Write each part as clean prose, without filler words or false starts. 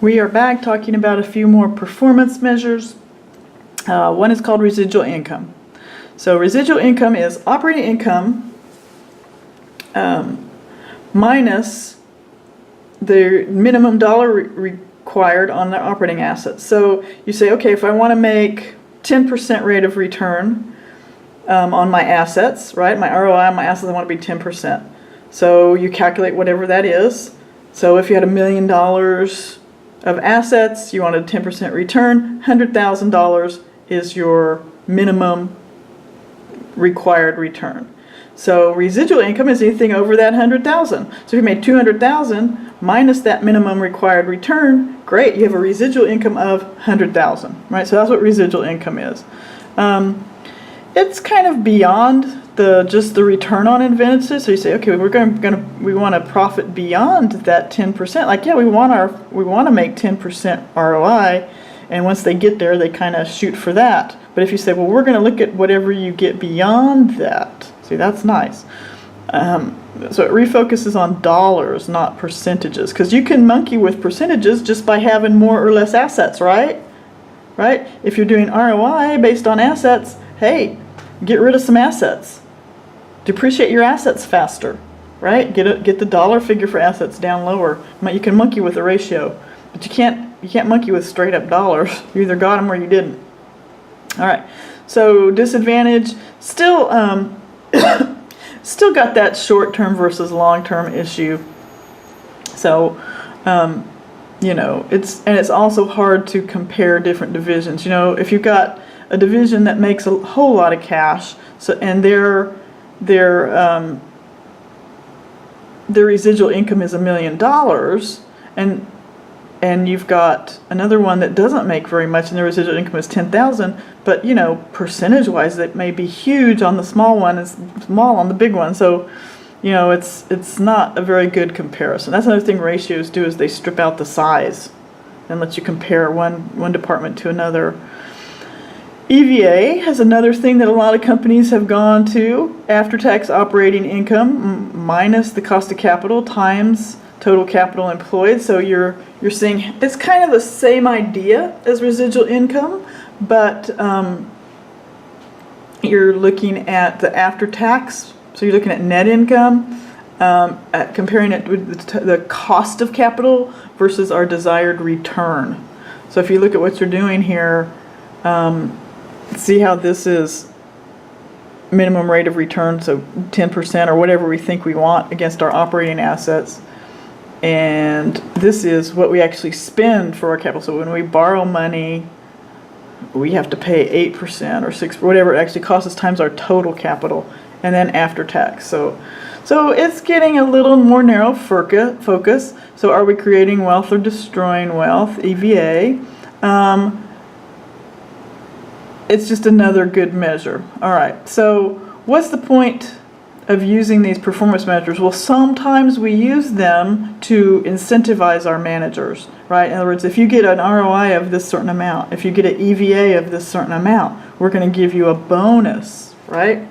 We are back talking about a few more performance measures. One is called residual income. So residual income is operating income minus the minimum dollar required on the operating assets. So you say, okay, if I want to make 10% rate of return on my assets, right? My ROI on my assets, I want to be 10%. So you calculate whatever that is. So if you had $1 million of assets, you wanted a 10% return, $100,000 is your minimum required return. So residual income is anything over that 100,000. So if you made 200,000 minus that minimum required return, great, you have a residual income of 100,000, right? So that's what residual income is. It's kind of beyond just the return on investment. So you say, okay, we want to profit beyond that 10%. Like, yeah, we want to make 10% ROI, and once they get there, they kind of shoot for that. But if you say, well, we're going to look at whatever you get beyond that, see, that's nice. So it refocuses on dollars, not percentages, because you can monkey with percentages just by having more or less assets, right? Right? If you're doing ROI based on assets, hey, get rid of some assets. Depreciate your assets faster, right? Get the dollar figure for assets down lower. You can monkey with the ratio, but you can't monkey with straight up dollars. You either got them or you didn't. All right. So disadvantage still still got that short-term versus long-term issue. So it's also hard to compare different divisions. If you've got a division that makes a whole lot of cash, and their residual income is $1 million, and you've got another one that doesn't make very much, and their residual income is 10,000. But percentage-wise, it may be huge on the small one and small on the big one. So, it's not a very good comparison. That's another thing ratios do, is they strip out the size and let you compare one department to another. EVA has another thing that a lot of companies have gone to: after-tax operating income minus the cost of capital times total capital employed. So you're seeing it's kind of the same idea as residual income, but you're looking at the after-tax. So you're looking at net income, comparing it with the cost of capital versus our desired return. So if you look at what you're doing here, see how this is minimum rate of return, so 10% or whatever we think we want against our operating assets. And this is what we actually spend for our capital. So when we borrow money, we have to pay 8% or 6%, whatever it actually costs us, times our total capital, and then after tax. So it's getting a little more narrow focus. So are we creating wealth or destroying wealth? EVA. It's just another good measure. All right, so what's the point of using these performance measures? Well, sometimes we use them to incentivize our managers, right? In other words, if you get an ROI of this certain amount, if you get an EVA of this certain amount, we're going to give you a bonus, right?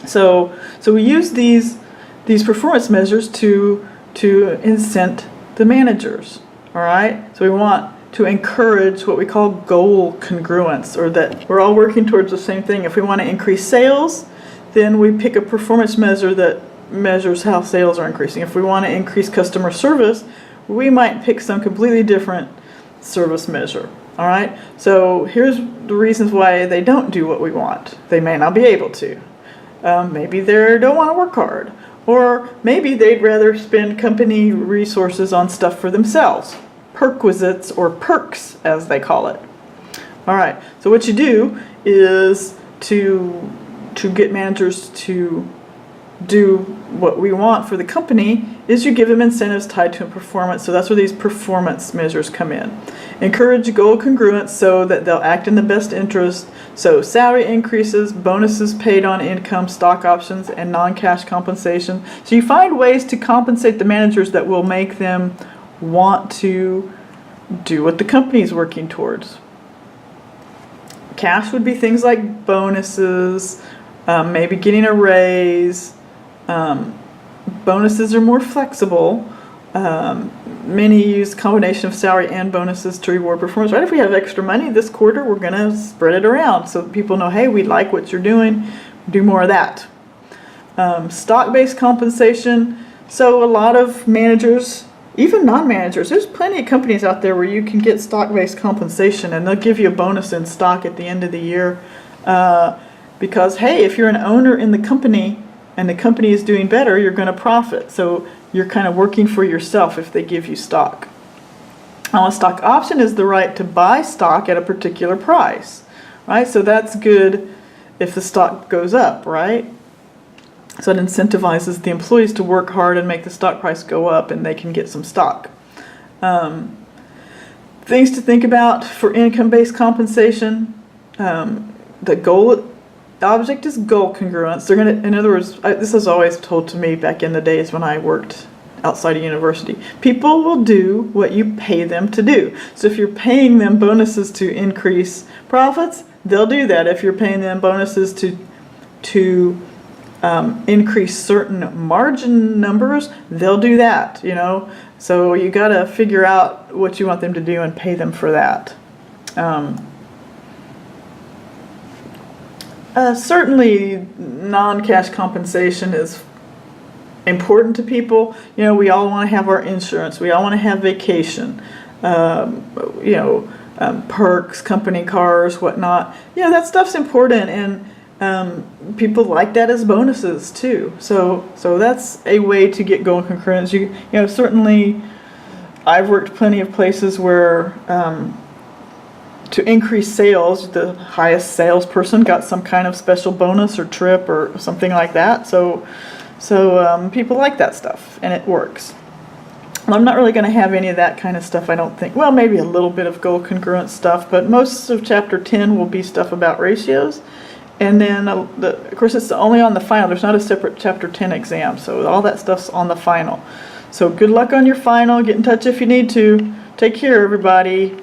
So we use these performance measures to incent the managers, all right? So we want to encourage what we call goal congruence, or that we're all working towards the same thing. If we want to increase sales, then we pick a performance measure that measures how sales are increasing. If we want to increase customer service, we might pick some completely different service measure. All right? So here's the reasons why they don't do what we want. They may not be able to. Maybe they don't want to work hard. Or maybe they'd rather spend company resources on stuff for themselves. Perquisites, or perks as they call it. All right, so what you do is to get managers to do what we want for the company is you give them incentives tied to performance. So that's where these performance measures come in. Encourage goal congruence so that they'll act in the best interest. So salary increases, bonuses paid on income, stock options, and non-cash compensation. So you find ways to compensate the managers that will make them want to do what the company is working towards. Cash would be things like bonuses, maybe getting a raise. Bonuses are more flexible. Many use combination of salary and bonuses to reward performance. Right? If we have extra money this quarter, we're going to spread it around so people know, hey, we like what you're doing, do more of that. Stock-based compensation. So a lot of managers, even non-managers, there's plenty of companies out there where you can get stock-based compensation and they'll give you a bonus in stock at the end of the year. Because, hey, if you're an owner in the company and the company is doing better, you're going to profit. So you're kind of working for yourself if they give you stock. Now, a stock option is the right to buy stock at a particular price, right? So that's good if the stock goes up, right? So it incentivizes the employees to work hard and make the stock price go up and they can get some stock. Things to think about for income-based compensation. The object is goal congruence. They're going to, in other words, this was always told to me back in the days when I worked outside of university. People will do what you pay them to do. So if you're paying them bonuses to increase profits, they'll do that. If you're paying them bonuses to increase certain margin numbers, they'll do that, you know. So you got to figure out what you want them to do and pay them for that. Certainly non-cash compensation is important to people. You know, we all want to have our insurance. We all want to have vacation, perks, company cars, whatnot. You know, that stuff's important, and people like that as bonuses too. So that's a way to get goal concurrence. You know, certainly I've worked plenty of places where to increase sales, the highest salesperson got some kind of special bonus or trip or something like that. So people like that stuff, and it works. I'm not really going to have any of that kind of stuff, I don't think. Well, maybe a little bit of goal congruence stuff, but most of Chapter 10 will be stuff about ratios. And then, of course, it's only on the final. There's not a separate Chapter 10 exam, so all that stuff's on the final. So good luck on your final. Get in touch if you need to. Take care, everybody.